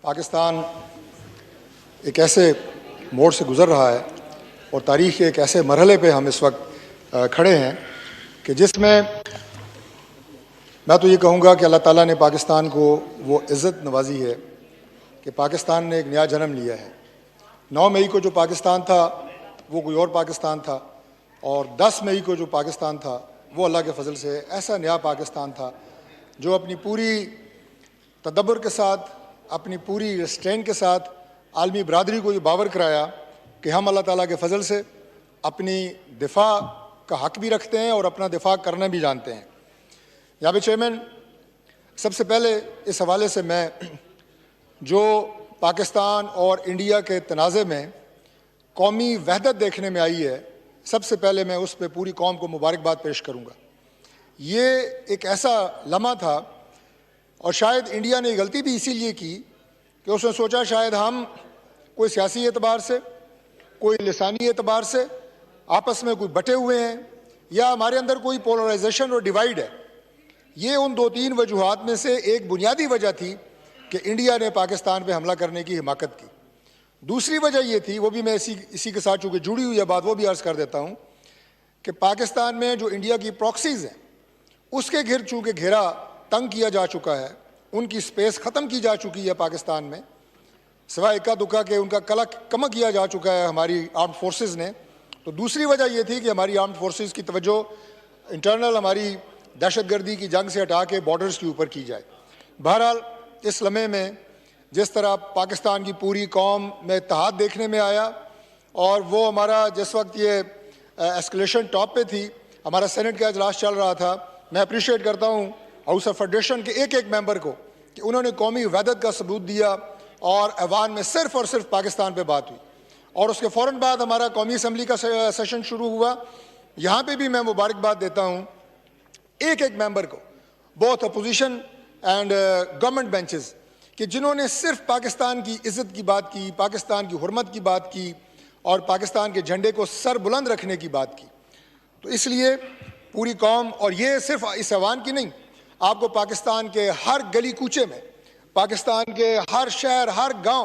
पाकिस्तान एक ऐसे मोड़ से गुज़र रहा है और तारीख़ के एक ऐसे मरहले पे हम इस वक्त खड़े हैं कि जिसमें मैं तो ये कहूँगा कि अल्लाह ताला ने पाकिस्तान को वो इज़्ज़त नवाजी है कि पाकिस्तान ने एक नया जन्म लिया है। 9 मई को जो पाकिस्तान था वो कोई और पाकिस्तान था और 10 मई को जो पाकिस्तान था वो अल्लाह के फजल से ऐसा नया पाकिस्तान था जो अपनी पूरी तदब्बर के साथ, अपनी पूरी रिस्ट्रेंट के साथ आलमी बरादरी को ये बावर कराया कि हम अल्लाह ताला के फजल से अपनी दिफा का हक़ भी रखते हैं और अपना दिफा करना भी जानते हैं। यहाँ पे चेयरमैन, सबसे पहले इस हवाले से मैं जो पाकिस्तान और इंडिया के तनाज़े में कौमी वहदत देखने में आई है, सबसे पहले मैं उस पर पूरी कौम को मुबारकबाद पेश करूँगा। ये एक ऐसा लम्हा था और शायद इंडिया ने गलती भी इसीलिए की कि उसने सोचा शायद हम कोई सियासी एतबार से, कोई लिसानी एतबार से आपस में कोई बटे हुए हैं या हमारे अंदर कोई पोलराइजेशन और डिवाइड है। ये उन 2-3 वजूहात में से एक बुनियादी वजह थी कि इंडिया ने पाकिस्तान पे हमला करने की हिमाकत की। दूसरी वजह ये थी, वो भी मैं इसी के साथ चूँकि जुड़ी हुई है बात, वो भी अर्ज़ कर देता हूँ कि पाकिस्तान में जो इंडिया की प्रॉक्सीज़ हैं उसके घिर चूँकि घेरा तंग किया जा चुका है, उनकी स्पेस ख़त्म की जा चुकी है पाकिस्तान में, सिवाय इक्का दुक्का के उनका कम किया जा चुका है हमारी आर्म फोर्सेस ने। तो दूसरी वजह यह थी कि हमारी आर्म फोर्सेस की तवज्जो इंटरनल हमारी दहशतगर्दी की जंग से हटा के बॉर्डर्स के ऊपर की जाए। बहरहाल इस लम्हे में जिस तरह पाकिस्तान की पूरी कौम में इत्तेहाद देखने में आया और वो हमारा जिस वक्त ये एस्केलेशन टॉप पे थी, हमारा सेनेट का इजलास चल रहा था, मैं अप्रिशिएट करता हूँ हाउस ऑफ फेडरेशन के एक मेंबर को कि उन्होंने कौमी वहदत का सबूत दिया और ऐवान में सिर्फ़ और सिर्फ पाकिस्तान पे बात हुई। और उसके फ़ौरन बाद हमारा कौमी असम्बली का सेशन शुरू हुआ। यहाँ पे भी मैं मुबारकबाद देता हूँ एक मेंबर को, both opposition and government benches, कि जिन्होंने सिर्फ पाकिस्तान की इज़्ज़त की बात की, पाकिस्तान की हुर्मत की बात की और पाकिस्तान के झंडे को सर बुलंद रखने की बात की। तो इसलिए पूरी कौम, और ये सिर्फ इस ऐवान की नहीं, आपको पाकिस्तान के हर गली कूचे में, पाकिस्तान के हर शहर, हर गांव,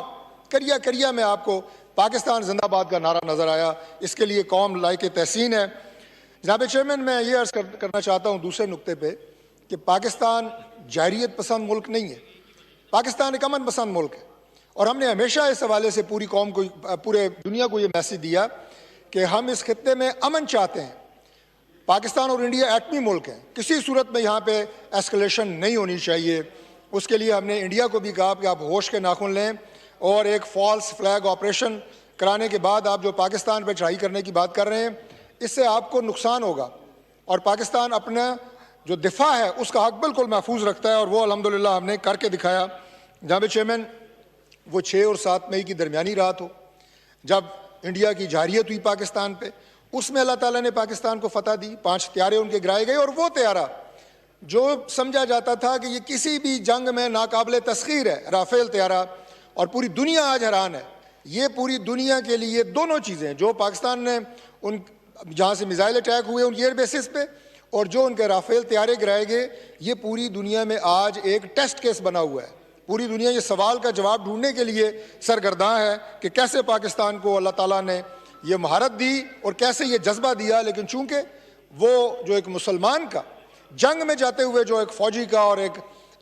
करिया करिया में आपको पाकिस्तान जिंदाबाद का नारा नज़र आया। इसके लिए कौम लायक तहसीन है। जनाब चेयरमैन, मैं ये अर्ज़ करना चाहता हूँ दूसरे नुक्ते पे कि पाकिस्तान जाहिरियत पसंद मुल्क नहीं है, पाकिस्तान एक अमन पसंद मुल्क है। और हमने हमेशा इस हवाले से पूरी कौम को, पूरे दुनिया को ये मैसेज दिया कि हम इस खित्ते में अमन चाहते हैं। पाकिस्तान और इंडिया एटमी मुल्क हैं, किसी सूरत में यहाँ पे एस्केलेशन नहीं होनी चाहिए। उसके लिए हमने इंडिया को भी कहा कि आप होश के नाखून लें और एक फॉल्स फ्लैग ऑपरेशन कराने के बाद आप जो पाकिस्तान पर चढ़ाई करने की बात कर रहे हैं, इससे आपको नुकसान होगा और पाकिस्तान अपना जो दिफा है उसका हक बिल्कुल महफूज रखता है और वो अल्हम्दुलिल्लाह हमने करके दिखाया। जनाब चेयरमैन, वो 6 और 7 मई की दरमियानी रात हो जब इंडिया की जारियत हुई पाकिस्तान पे, उसमें अल्लाह ताला ने पाकिस्तान को फतह दी, 5 त्यारे उनके गिराए गए और वो त्यारा जो समझा जाता था कि ये किसी भी जंग में नाकाबिले तस्खीर है, राफेल त्यारा, और पूरी दुनिया आज हैरान है। ये पूरी दुनिया के लिए दोनों चीज़ें, जो पाकिस्तान ने उन जहाँ से मिसाइल अटैक हुए उनकी एयर बेसिस पे और जो उनके राफेल त्यारे गिराए गए, ये पूरी दुनिया में आज एक टेस्ट केस बना हुआ है। पूरी दुनिया ये सवाल का जवाब ढूंढने के लिए सरगर्दा है कि कैसे पाकिस्तान को अल्लाह ताला ने ये महारत दी और कैसे ये जज्बा दिया। लेकिन चूंकि वो जो एक मुसलमान का जंग में जाते हुए जो एक फ़ौजी का और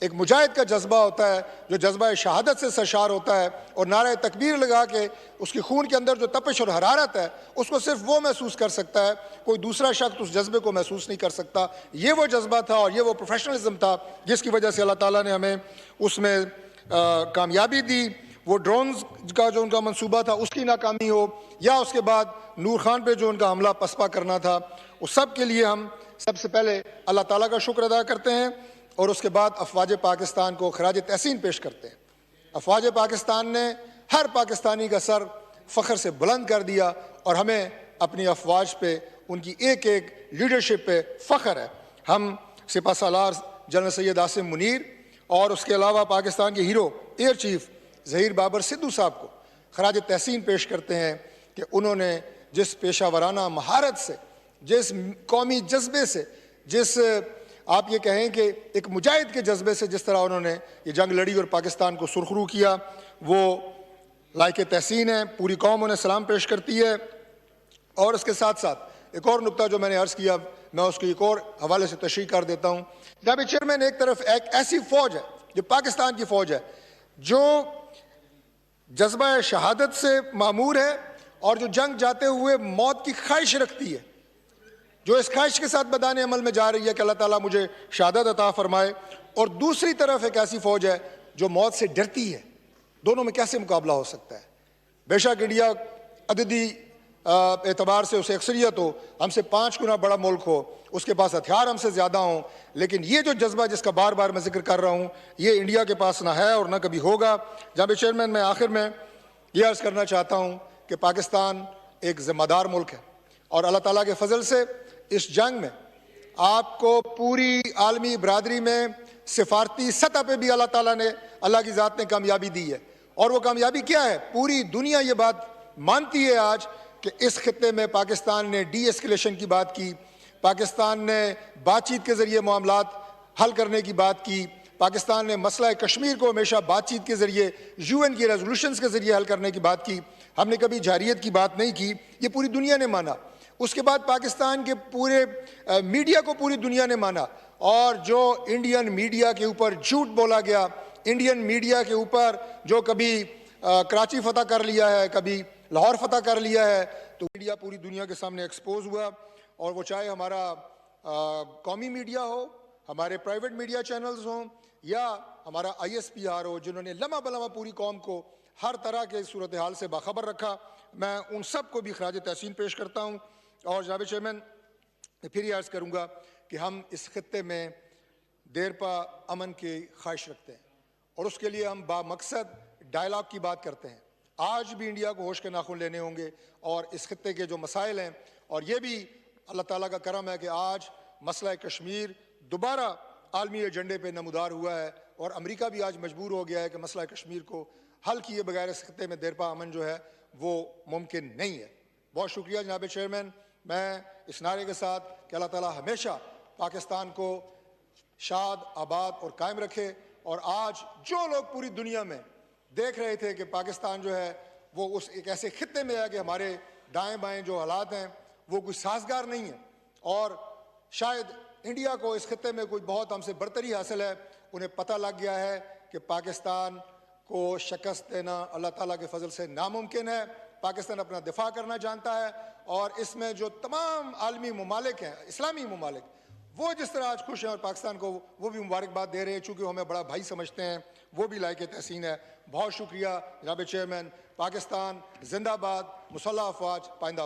एक मुजाहिद का जज्बा होता है, जो जज्बा शहादत से सरशार होता है और नारे तकबीर लगा के उसके खून के अंदर जो तपिश और हरारत है उसको सिर्फ वो महसूस कर सकता है, कोई दूसरा शख्स उस जज्बे को महसूस नहीं कर सकता। ये वो जज्बा था और ये वो प्रोफेशनलिज्म था जिसकी वजह से अल्लाह ताला ने हमें उसमें कामयाबी दी। वो ड्रोन्स का जो उनका मंसूबा था उसकी नाकामी हो या उसके बाद नूर खान पे जो उनका हमला पसपा करना था, उस सब के लिए हम सबसे पहले अल्लाह ताला का शुक्र अदा करते हैं और उसके बाद अफवाज पाकिस्तान को खराज तहसीन पेश करते हैं। अफवाज पाकिस्तान ने हर पाकिस्तानी का सर फ़ख्र से बुलंद कर दिया और हमें अपनी अफवाज पे, उनकी एक लीडरशिप पे फ़ख्र है। हम सिपा सालार जनरल सैयद आसिम मुनीर और उसके अलावा पाकिस्तान के hero air chief Zaheer Babar Sidhu साहब को खराज तहसीन पेश करते हैं कि उन्होंने जिस पेशा वराना महारत से, जिस कौमी जज्बे से, जिस आप ये कहें कि एक मुजाहिद के जज्बे से जिस तरह उन्होंने ये जंग लड़ी और पाकिस्तान को सुरखरू किया, वो लायक तहसीन है। पूरी कौम उन्हें सलाम पेश करती है। और इसके साथ साथ एक और नुकता जो मैंने अर्ज़ किया, मैं उसको एक और हवाले से तशरीह कर देता हूँ। जनाब चेयरमैन, एक तरफ एक ऐसी फ़ौज है जो पाकिस्तान की फ़ौज है, जो जज्बा शहादत से मामूर है और जो जंग जाते हुए मौत की ख्वाहिश रखती है, जो इस ख्वाहिश के साथ मैदान अमल में जा रही है कि अल्लाह ताला मुझे शहादत अता फरमाए। और दूसरी तरफ एक ऐसी फ़ौज है जो मौत से डरती है। दोनों में कैसे मुकाबला हो सकता है? बेशक इंडिया अददी एतबार से उसे अक्सरियत हो, हमसे 5 गुना बड़ा मुल्क हो, उसके पास हथियार हमसे ज़्यादा हों, लेकिन ये जो जज्बा जिसका बार बार मैं जिक्र कर रहा हूँ, ये इंडिया के पास ना है और ना कभी होगा। जनाब चेयरमैन, मैं आखिर में ये अर्ज़ करना चाहता हूँ कि पाकिस्तान एक ज़िम्मेदार मुल्क है और अल्लाह ताला के फजल से इस जंग में आपको पूरी आलमी बरादरी में सिफारती सतह पे भी अल्लाह ताला ने, अल्लाह की ज़ात ने कामयाबी दी है। और वो कामयाबी क्या है? पूरी दुनिया ये बात मानती है आज कि इस खित्ते में पाकिस्तान ने डी एस्केलेशन की बात की, पाकिस्तान ने बातचीत के ज़रिए मामलात हल करने की बात की, पाकिस्तान ने मसला कश्मीर को हमेशा बातचीत के ज़रिए, यूएन की रेजोल्यूशंस के ज़रिए हल करने की बात की। हमने कभी जारियत की बात नहीं की, ये पूरी दुनिया ने माना। उसके बाद पाकिस्तान के पूरे मीडिया को पूरी दुनिया ने माना। और जो इंडियन मीडिया के ऊपर झूठ बोला गया, इंडियन मीडिया के ऊपर जो कभी कराची फतह कर लिया है, कभी लाहौर फतह कर लिया है, तो मीडिया पूरी दुनिया के सामने एक्सपोज हुआ। और वो चाहे हमारा कौमी मीडिया हो, हमारे प्राइवेट मीडिया चैनल्स हों, या हमारा ISPR हो, जिन्होंने लम्हा बलम्हा पूरी कौम को हर तरह के सूरत हाल से बाखबर रखा। मैं उन सब को भी खराज तहसीन पेश करता हूँ। और जनाब चेयरमैन, फिर ये अर्ज़ करूँगा कि हम इस खित्ते में देर पा अमन की ख्वाहिश रखते हैं और उसके लिए हम बामकसद डायलॉग की बात करते हैं। आज भी इंडिया को होश के नाखून लेने होंगे और इस खित्ते के जो मसाइल हैं, और ये भी अल्लाह ताला का करम है कि आज मसला कश्मीर दोबारा आलमी एजेंडे पे नमूदार हुआ है और अमेरिका भी आज मजबूर हो गया है कि मसला कश्मीर को हल किए बगैर इस खित्ते में देरपा अमन जो है वो मुमकिन नहीं है। बहुत शुक्रिया जनाब चेयरमैन। मैं इस नारे के साथ कि अल्लाह ताला हमेशा पाकिस्तान को शाद, आबाद और कायम रखे। और आज जो लोग पूरी दुनिया में देख रहे थे कि पाकिस्तान जो है वो उस एक ऐसे खित्ते में है कि हमारे दाएं बाएं जो हालात हैं वो कुछ साजगार नहीं है और शायद इंडिया को इस खित्ते में कोई बहुत हमसे बरतरी हासिल है, उन्हें पता लग गया है कि पाकिस्तान को शिकस्त देना अल्लाह ताला के फजल से नामुमकिन है। पाकिस्तान अपना दिफा करना जानता है और इसमें जो तमाम आलमी ममालिक हैं, इस्लामी ममालिक, वो जिस तरह आज खुश हैं और पाकिस्तान को वो भी मुबारकबाद दे रहे हैं, चूँकि हमें बड़ा भाई समझते हैं, वो भी लायक तहसीन है। बहुत शुक्रिया जनाब चेयरमैन। पाकिस्तान जिंदाबाद, मुसल्लह अफवाज पाइंदाबाद।